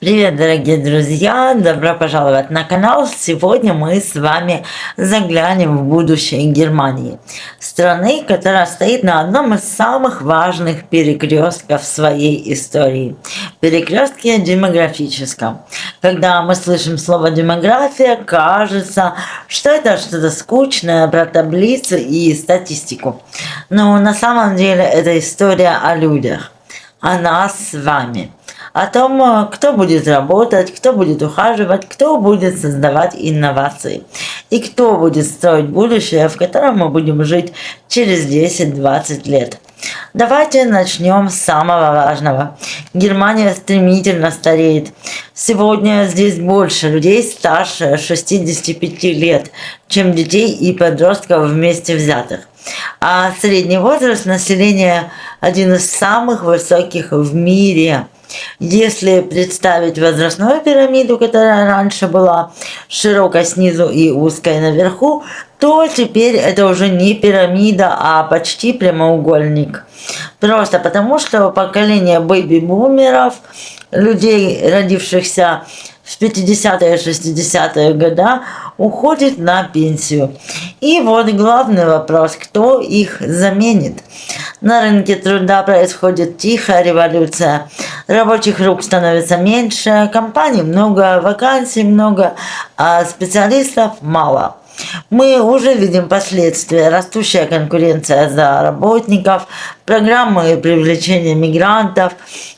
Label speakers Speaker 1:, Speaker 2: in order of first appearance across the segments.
Speaker 1: Привет, дорогие друзья! Добро пожаловать на канал! Сегодня мы с вами заглянем в будущее Германии, страны, которая стоит на одном из самых важных перекрестков своей истории – перекрестке демографическом. Когда мы слышим слово «демография», кажется, что это что-то скучное про таблицы и статистику. Но на самом деле это история о людях, о нас с вами. О том, кто будет работать, кто будет ухаживать, кто будет создавать инновации и кто будет строить будущее, в котором мы будем жить через 10-20 лет. Давайте начнем с самого важного. Германия стремительно стареет. Сегодня здесь больше людей старше 65 лет, чем детей и подростков вместе взятых. А средний возраст населения один из самых высоких в мире. Если представить возрастную пирамиду, которая раньше была широкой снизу и узкой наверху, то теперь это уже не пирамида, а почти прямоугольник. Просто потому, что поколение бэйби-бумеров, людей, родившихся в 50-е и 60-е годы, уходит на пенсию. И вот главный вопрос, кто их заменит? На рынке труда происходит тихая революция. Рабочих рук становится меньше, компаний много, вакансий много, а специалистов мало. Мы уже видим последствия: растущая конкуренция за работников, программы привлечения мигрантов,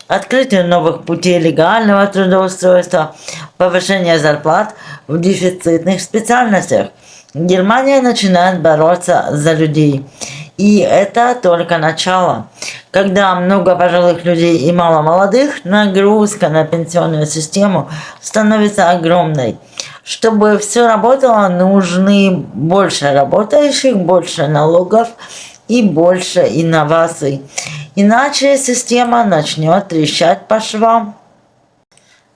Speaker 1: открытие новых путей легального трудоустройства, повышение зарплат в дефицитных специальностях. Германия начинает бороться за людей. И это только начало. Когда много пожилых людей и мало молодых, нагрузка на пенсионную систему становится огромной. Чтобы все работало, нужны больше работающих, больше налогов и больше инноваций. Иначе система начнет трещать по швам.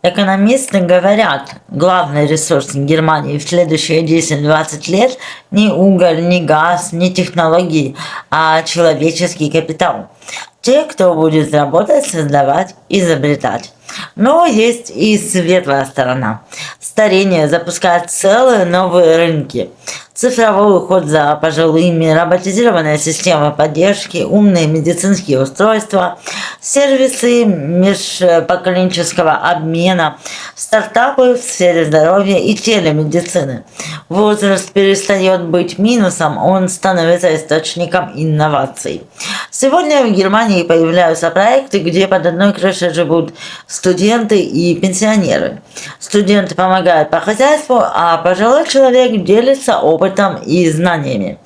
Speaker 1: Экономисты говорят, главный ресурс Германии в следующие 10-20 лет не уголь, не газ, не технологии, а человеческий капитал. Те, кто будет работать, создавать, изобретать. Но есть и светлая сторона. Старение запускает целые новые рынки. Цифровой уход за пожилыми, роботизированная система поддержки, умные медицинские устройства, сервисы межпоколенческого обмена, стартапы в сфере здоровья и телемедицины. Возраст перестает быть минусом, он становится источником инноваций. Сегодня в Германии появляются проекты, где под одной крышей живут студенты и пенсионеры. Студенты помогают по хозяйству, а пожилой человек делится опытом и знаниями.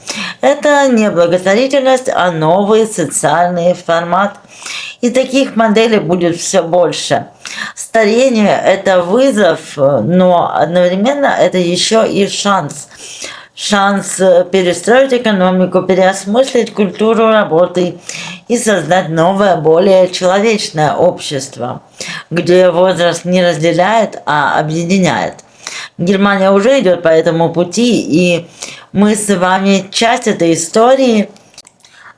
Speaker 1: Это не благотворительность, а новый социальный формат. И таких моделей будет все больше. Старение – это вызов, но одновременно это еще и шанс. Шанс перестроить экономику, переосмыслить культуру работы и создать новое, более человечное общество, где возраст не разделяет, а объединяет. Германия уже идет по этому пути, и мы с вами часть этой истории.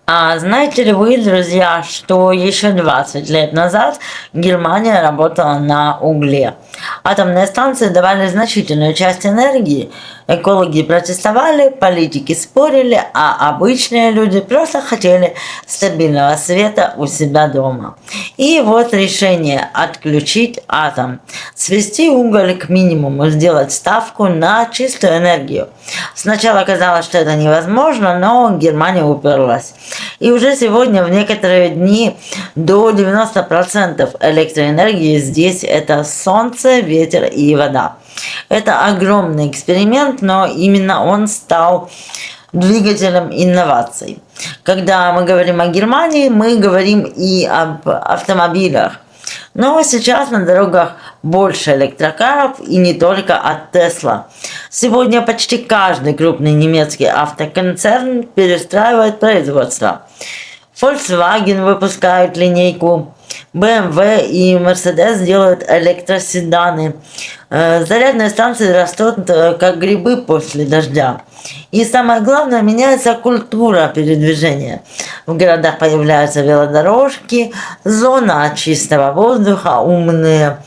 Speaker 1: А знаете ли вы, друзья, что еще 20 лет назад Германия работала на угле? Атомные станции давали значительную часть энергии, экологи протестовали, политики спорили, а обычные люди просто хотели стабильного света у себя дома. И вот решение: отключить атом, свести уголь к минимуму, сделать ставку на чистую энергию. Сначала казалось, что это невозможно, но Германия уперлась. И уже сегодня в некоторые дни до 90% электроэнергии здесь это солнце, ветер и вода. Это огромный эксперимент, но именно он стал двигателем инноваций. Когда мы говорим о Германии, мы говорим и об автомобилях. Но сейчас на дорогах больше электрокаров, и не только от Tesla. Сегодня почти каждый крупный немецкий автоконцерн перестраивает производство. Volkswagen выпускает линейку, BMW и Mercedes делают электроседаны. Зарядные станции растут как грибы после дождя. И самое главное, меняется культура передвижения. В городах появляются велодорожки, зона чистого воздуха, умные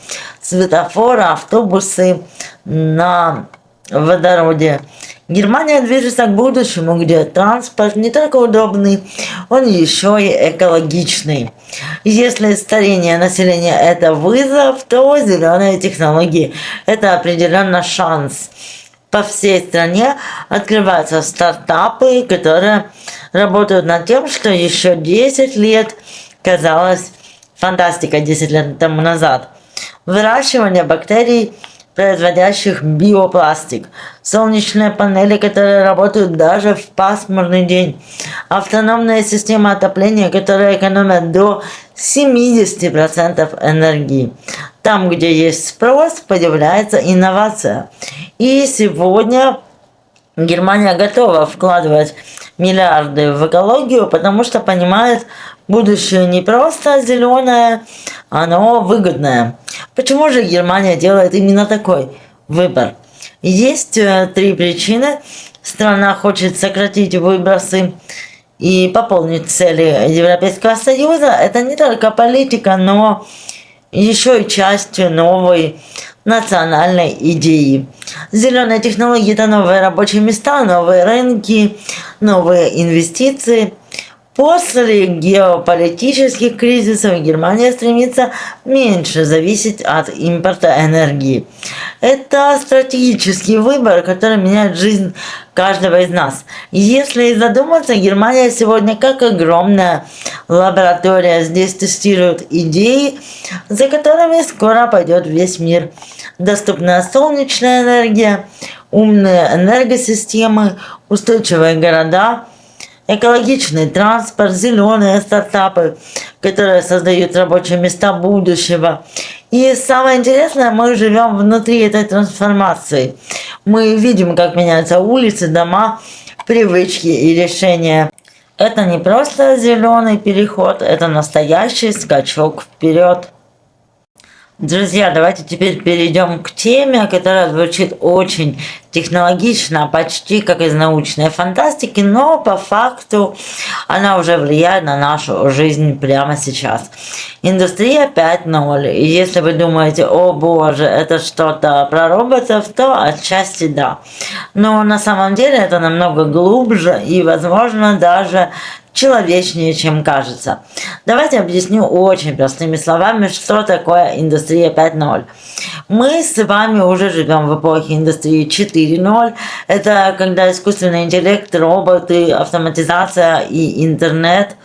Speaker 1: светофоры, автобусы на водороде. Германия движется к будущему, где транспорт не только удобный, он еще и экологичный. Если старение населения – это вызов, то зеленые технологии – это определенно шанс. По всей стране открываются стартапы, которые работают над тем, что еще 10 лет казалось фантастикой 10 лет тому назад. Выращивание бактерий, производящих биопластик, солнечные панели, которые работают даже в пасмурный день, автономные системы отопления, которые экономят до 70% энергии. Там, где есть спрос, появляется инновация. И сегодня Германия готова вкладывать миллиарды в экологию, потому что понимает, будущее не просто зеленое, оно выгодное. Почему же Германия делает именно такой выбор? Есть 3 причины. Страна хочет сократить выбросы и пополнить цели Европейского Союза. Это не только политика, но еще и часть новой национальной идеи. Зеленые технологии – это новые рабочие места, новые рынки, новые инвестиции. После геополитических кризисов Германия стремится меньше зависеть от импорта энергии. Это стратегический выбор, который меняет жизнь каждого из нас. Если задуматься, Германия сегодня как огромная лаборатория. Здесь тестируют идеи, за которыми скоро пойдет весь мир. Доступная солнечная энергия, умные энергосистемы, устойчивые города, экологичный транспорт, зеленые стартапы, которые создают рабочие места будущего. И самое интересное, мы живем внутри этой трансформации. Мы видим, как меняются улицы, дома, привычки и решения. Это не просто зеленый переход, это настоящий скачок вперед. Друзья, давайте теперь перейдем к теме, которая звучит очень технологично, почти как из научной фантастики, но по факту она уже влияет на нашу жизнь прямо сейчас. Индустрия 5.0. И если вы думаете, о боже, это что-то про роботов, то отчасти да. Но на самом деле это намного глубже и, возможно, даже человечнее, чем кажется. Давайте объясню очень простыми словами, что такое индустрия 5.0. Мы с вами уже живем в эпохе индустрии 4.0. Это когда искусственный интеллект, роботы, автоматизация и интернет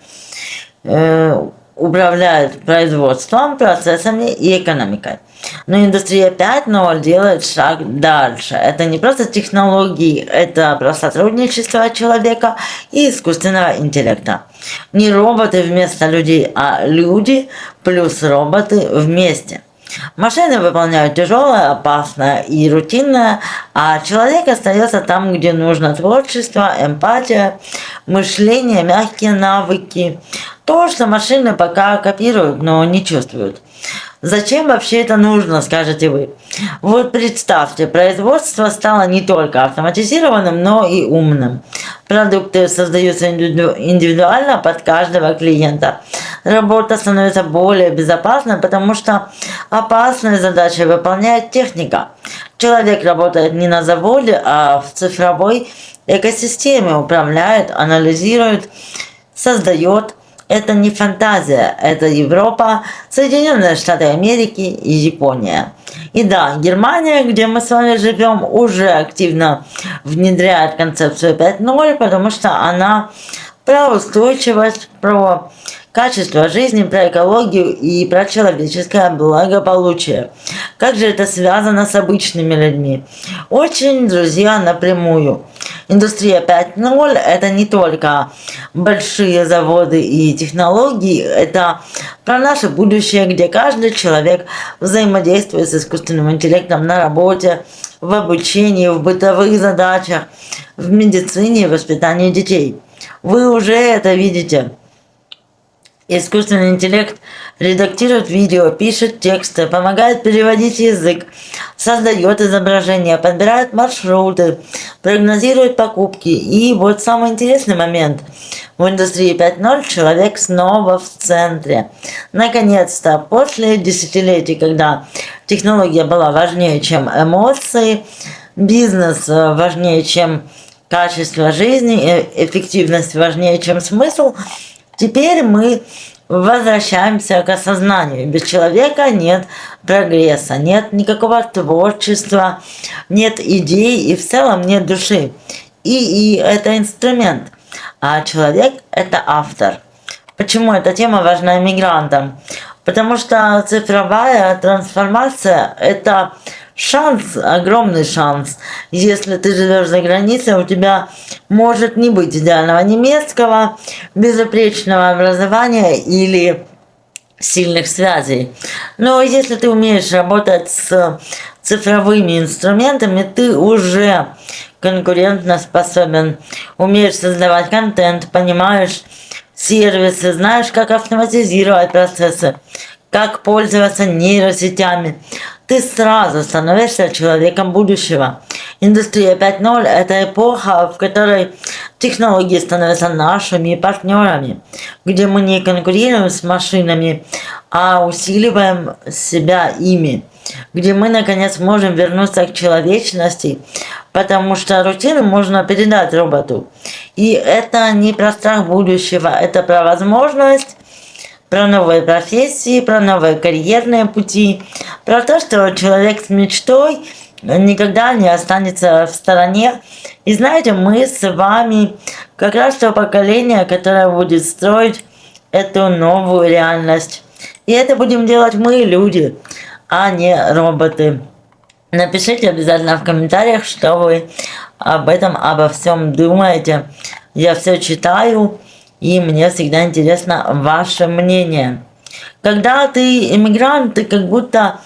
Speaker 1: управляют производством, процессами и экономикой. Но индустрия 5.0 делает шаг дальше. Это не просто технологии, это про сотрудничество человека и искусственного интеллекта. Не роботы вместо людей, а люди плюс роботы вместе. Машины выполняют тяжелое, опасное и рутинное, а человек остается там, где нужно творчество, эмпатия, мышление, мягкие навыки. То, что машины пока копируют, но не чувствуют. Зачем вообще это нужно, скажете вы? Вот представьте, производство стало не только автоматизированным, но и умным. Продукты создаются индивидуально под каждого клиента. Работа становится более безопасной, потому что опасные задачи выполняет техника. Человек работает не на заводе, а в цифровой экосистеме, управляет, анализирует, создает. Это не фантазия, это Европа, Соединенные Штаты Америки и Япония. И да, Германия, где мы с вами живем, уже активно внедряет концепцию 5.0, потому что она про устойчивость, про качество жизни, про экологию и про человеческое благополучие. Как же это связано с обычными людьми? Очень, друзья, напрямую. Индустрия 5.0 это не только большие заводы и технологии, это про наше будущее, где каждый человек взаимодействует с искусственным интеллектом на работе, в обучении, в бытовых задачах, в медицине и воспитании детей. Вы уже это видите. Искусственный интеллект редактирует видео, пишет тексты, помогает переводить язык, создает изображения, подбирает маршруты, прогнозирует покупки. И вот самый интересный момент. В индустрии 5.0 человек снова в центре. Наконец-то, после десятилетий, когда технология была важнее, чем эмоции, бизнес важнее, чем качество жизни, эффективность важнее, чем смысл, теперь мы возвращаемся к осознанию. Без человека нет прогресса, нет никакого творчества, нет идей и в целом нет души. И это инструмент, а человек – это автор. Почему эта тема важна иммигрантам? Потому что цифровая трансформация – это шанс, огромный шанс. Если ты живешь за границей, у тебя может не быть идеального немецкого, безупречного образования или сильных связей. Но если ты умеешь работать с цифровыми инструментами, ты уже конкурентно способен, умеешь создавать контент, понимаешь сервисы, знаешь, как автоматизировать процессы, как пользоваться нейросетями. Ты сразу становишься человеком будущего. Индустрия 5.0 – это эпоха, в которой технологии становятся нашими партнерами, где мы не конкурируем с машинами, а усиливаем себя ими, где мы, наконец, можем вернуться к человечности, потому что рутину можно передать роботу. И это не про страх будущего, это про возможность, про новые профессии, про новые карьерные пути, про то, что человек с мечтой никогда не останется в стороне. И знаете, мы с вами как раз то поколение, которое будет строить эту новую реальность. И это будем делать мы, люди, а не роботы. Напишите обязательно в комментариях, что вы об этом, обо всем думаете. Я все читаю, и мне всегда интересно ваше мнение. Когда ты иммигрант, ты как будто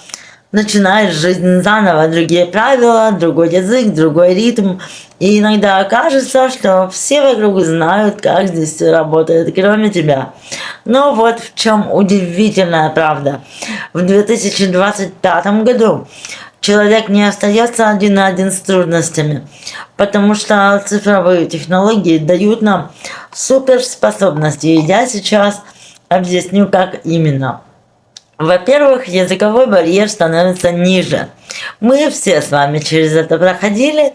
Speaker 1: начинаешь жизнь заново, другие правила, другой язык, другой ритм. И иногда кажется, что все вокруг знают, как здесь все работает, кроме тебя. Но вот в чем удивительная правда. В 2025 году человек не остается один на один с трудностями, потому что цифровые технологии дают нам суперспособности. И я сейчас объясню, как именно. Во-первых, языковой барьер становится ниже. Мы все с вами через это проходили.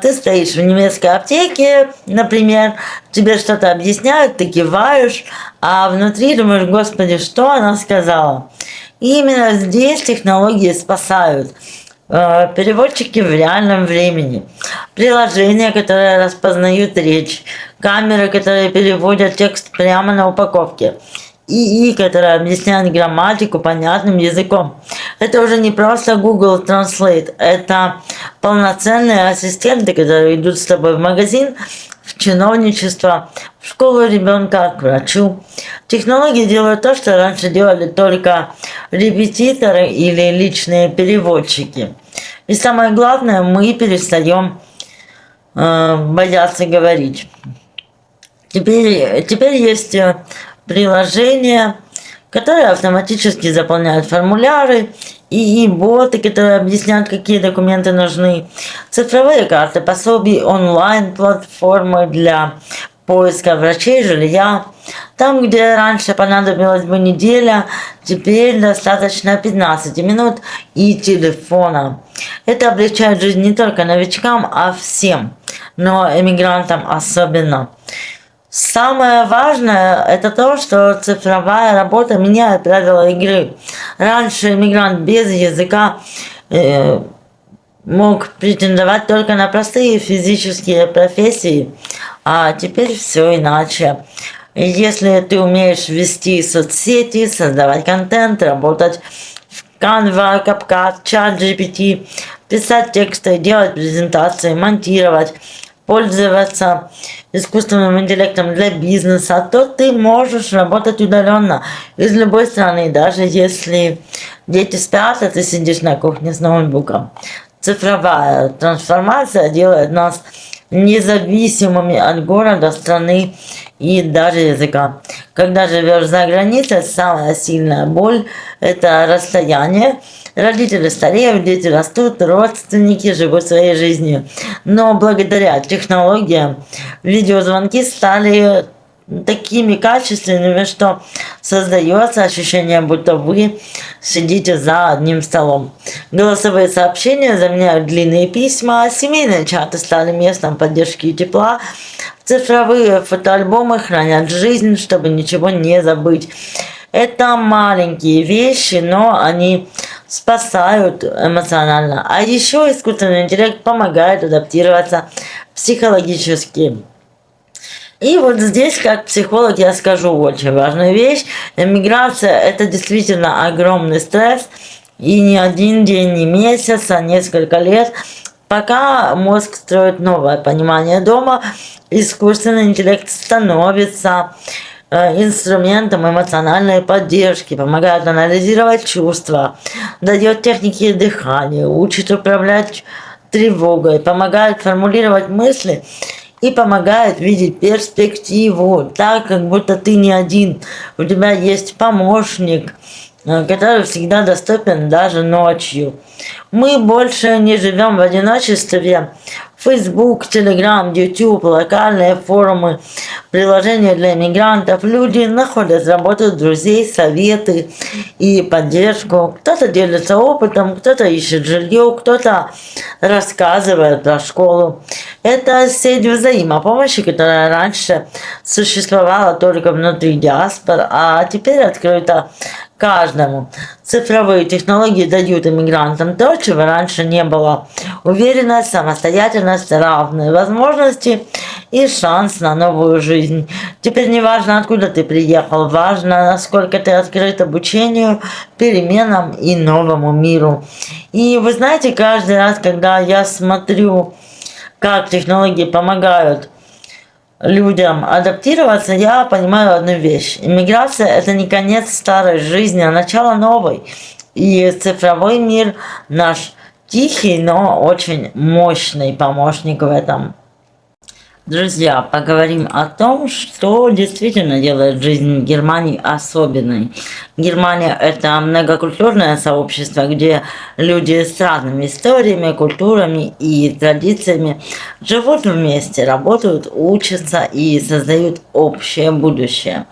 Speaker 1: Ты стоишь в немецкой аптеке, например, тебе что-то объясняют, ты киваешь, а внутри думаешь: господи, что она сказала? И именно здесь технологии спасают. Переводчики в реальном времени, приложения, которые распознают речь, камеры, которые переводят текст прямо на упаковке, ИИ, которые объясняют грамматику понятным языком. Это уже не просто Google Translate, это полноценные ассистенты, которые идут с тобой в магазин, в чиновничество, в школу ребенка, к врачу. Технологии делают то, что раньше делали только репетиторы или личные переводчики. И самое главное, мы перестаем бояться говорить. Теперь есть приложения, которые автоматически заполняют формуляры, и боты, которые объясняют, какие документы нужны, цифровые карты пособий, онлайн-платформы для поиска врачей, жилья. Там, где раньше понадобилась бы неделя, теперь достаточно 15 минут и телефона. Это облегчает жизнь не только новичкам, а всем, но эмигрантам особенно. Самое важное – это то, что цифровая работа меняет правила игры. Раньше иммигрант без языка мог претендовать только на простые физические профессии, а теперь все иначе. Если ты умеешь вести соцсети, создавать контент, работать в Canva, CapCut, ChatGPT, писать тексты, делать презентации, монтировать, пользоваться искусственным интеллектом для бизнеса, то ты можешь работать удаленно из любой страны, даже если дети спят, а ты сидишь на кухне с ноутбуком. Цифровая трансформация делает нас независимыми от города, страны и даже языка. Когда живешь за границей, самая сильная боль – это расстояние. Родители стареют, дети растут, родственники живут своей жизнью. Но благодаря технологиям видеозвонки стали такими качественными, что создается ощущение, будто вы сидите за одним столом. Голосовые сообщения заменяют длинные письма, семейные чаты стали местом поддержки и тепла, цифровые фотоальбомы хранят жизнь, чтобы ничего не забыть. Это маленькие вещи, но они спасают эмоционально. А еще искусственный интеллект помогает адаптироваться психологически. И вот здесь, как психолог, я скажу очень важную вещь. Эмиграция – это действительно огромный стресс. И не один день, не месяц, а несколько лет. Пока мозг строит новое понимание дома, искусственный интеллект становится инструментом эмоциональной поддержки, помогает анализировать чувства, дает техники дыхания, учит управлять тревогой, помогает формулировать мысли и помогает видеть перспективу, так как будто ты не один, у тебя есть помощник, который всегда доступен даже ночью. Мы больше не живем в одиночестве. Facebook, Telegram, YouTube, локальные форумы, приложения для иммигрантов. Люди находят работу, друзей, советы и поддержку. Кто-то делится опытом, кто-то ищет жилье, кто-то рассказывает про школу. Это сеть взаимопомощи, которая раньше существовала только внутри диаспор, а теперь открыта каждому. Цифровые технологии дают иммигрантам то, чего раньше не было. Уверенность, самостоятельность, равные возможности и шанс на новую жизнь. Теперь не важно, откуда ты приехал, важно, насколько ты открыт обучению, переменам и новому миру. И вы знаете, каждый раз, когда я смотрю, как технологии помогают людям адаптироваться, я понимаю одну вещь. Иммиграция – это не конец старой жизни, а начало новой. И цифровой мир наш тихий, но очень мощный помощник в этом. Друзья, поговорим о том, что действительно делает жизнь в Германии особенной. Германия – это многокультурное сообщество, где люди с разными историями, культурами и традициями живут вместе, работают, учатся и создают общее будущее.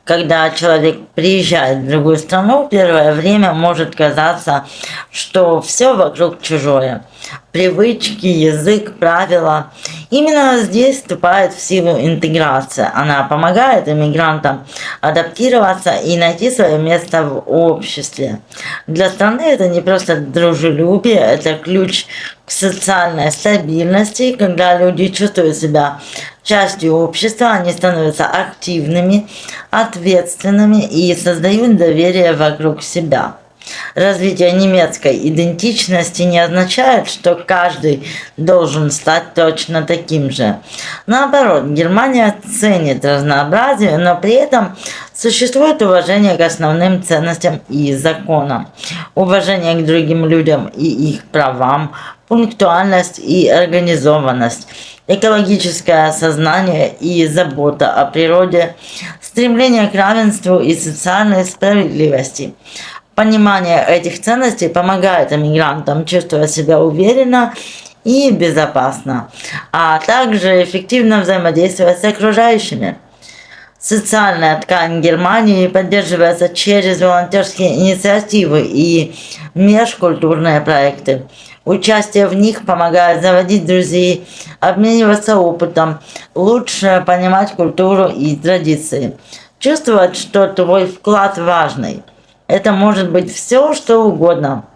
Speaker 1: Когда человек приезжает в другую страну, первое время может казаться, что все вокруг чужое. Привычки, язык, правила. Именно здесь вступает в силу интеграция. Она помогает иммигрантам адаптироваться и найти свое место в обществе. Для страны это не просто дружелюбие, это ключ к социальной стабильности. Когда люди чувствуют себя частью общества, они становятся активными, ответственными и создают доверие вокруг себя. Развитие немецкой идентичности не означает, что каждый должен стать точно таким же. Наоборот, Германия ценит разнообразие, но при этом существует уважение к основным ценностям и законам, уважение к другим людям и их правам, пунктуальность и организованность, экологическое сознание и забота о природе, стремление к равенству и социальной справедливости. Понимание этих ценностей помогает иммигрантам чувствовать себя уверенно и безопасно, а также эффективно взаимодействовать с окружающими. Социальная ткань Германии поддерживается через волонтерские инициативы и межкультурные проекты. Участие в них помогает заводить друзей, обмениваться опытом, лучше понимать культуру и традиции, чувствовать, что твой вклад важный. Это может быть все, что угодно.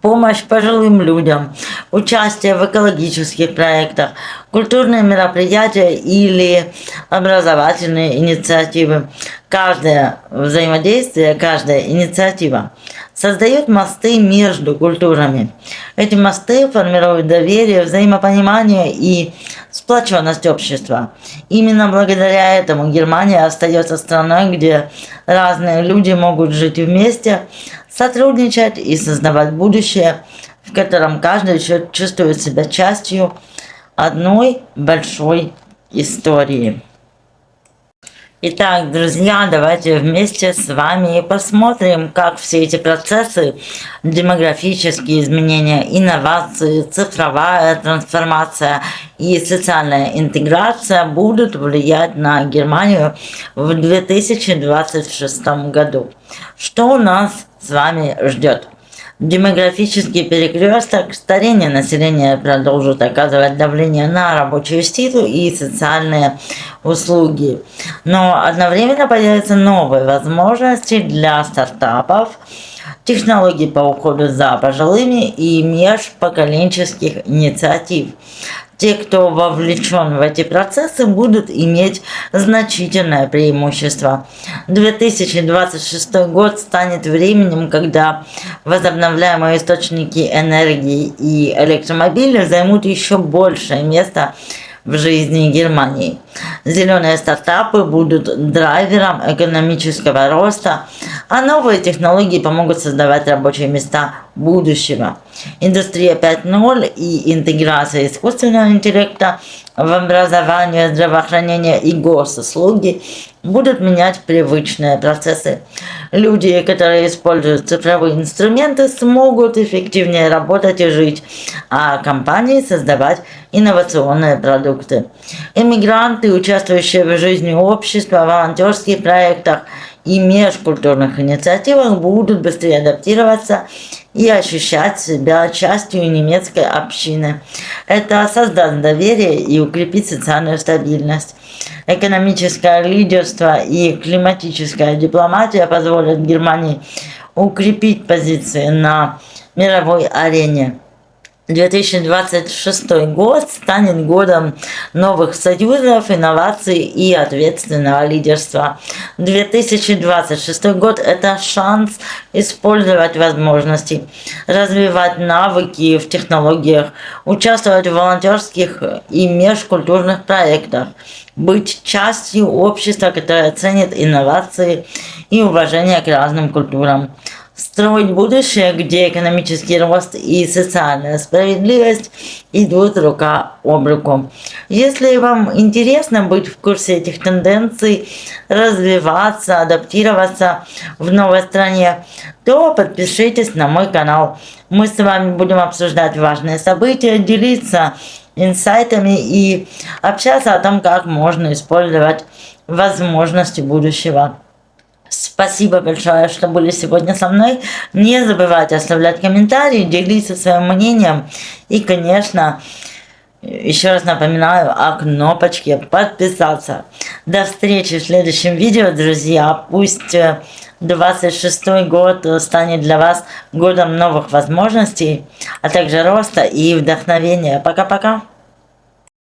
Speaker 1: Помощь пожилым людям, участие в экологических проектах, культурные мероприятия или образовательные инициативы. Каждое взаимодействие, каждая инициатива создает мосты между культурами. Эти мосты формируют доверие, взаимопонимание и сплоченность общества. Именно благодаря этому Германия остается страной, где разные люди могут жить вместе, сотрудничать и создавать будущее, в котором каждый чувствует себя частью одной большой истории. Итак, друзья, давайте вместе с вами посмотрим, как все эти процессы, демографические изменения, инновации, цифровая трансформация и социальная интеграция будут влиять на Германию в 2026 году. Что у нас с вами ждет? Демографический перекресток, старение населения продолжит оказывать давление на рабочую силу и социальные услуги. Но одновременно появятся новые возможности для стартапов, технологий по уходу за пожилыми и межпоколенческих инициатив. Те, кто вовлечен в эти процессы, будут иметь значительное преимущество. 2026 год станет временем, когда возобновляемые источники энергии и электромобили займут еще большее место в жизни Германии. Зеленые стартапы будут драйвером экономического роста, а новые технологии помогут создавать рабочие места будущего. Индустрия 5.0 и интеграция искусственного интеллекта в образование, здравоохранение и госуслуги будут менять привычные процессы. Люди, которые используют цифровые инструменты, смогут эффективнее работать и жить, а компании создавать инновационные продукты. Иммигранты, участвующие в жизни общества, волонтерских проектах и межкультурных инициативах, будут быстрее адаптироваться и ощущать себя частью немецкой общины. Это создаст доверие и укрепит социальную стабильность. Экономическое лидерство и климатическая дипломатия позволят Германии укрепить позиции на мировой арене. 2026 год станет годом новых союзов, инноваций и ответственного лидерства. 2026 год – это шанс использовать возможности, развивать навыки в технологиях, участвовать в волонтерских и межкультурных проектах, быть частью общества, которое ценит инновации и уважение к разным культурам. Строить будущее, где экономический рост и социальная справедливость идут рука об руку. Если вам интересно быть в курсе этих тенденций, развиваться, адаптироваться в новой стране, то подпишитесь на мой канал. Мы с вами будем обсуждать важные события, делиться инсайтами и общаться о том, как можно использовать возможности будущего. Спасибо большое, что были сегодня со мной. Не забывайте оставлять комментарии, делиться своим мнением. И, конечно, еще раз напоминаю о кнопочке подписаться. До встречи в следующем видео, друзья. Пусть 26 год станет для вас годом новых возможностей, а также роста и вдохновения. Пока-пока.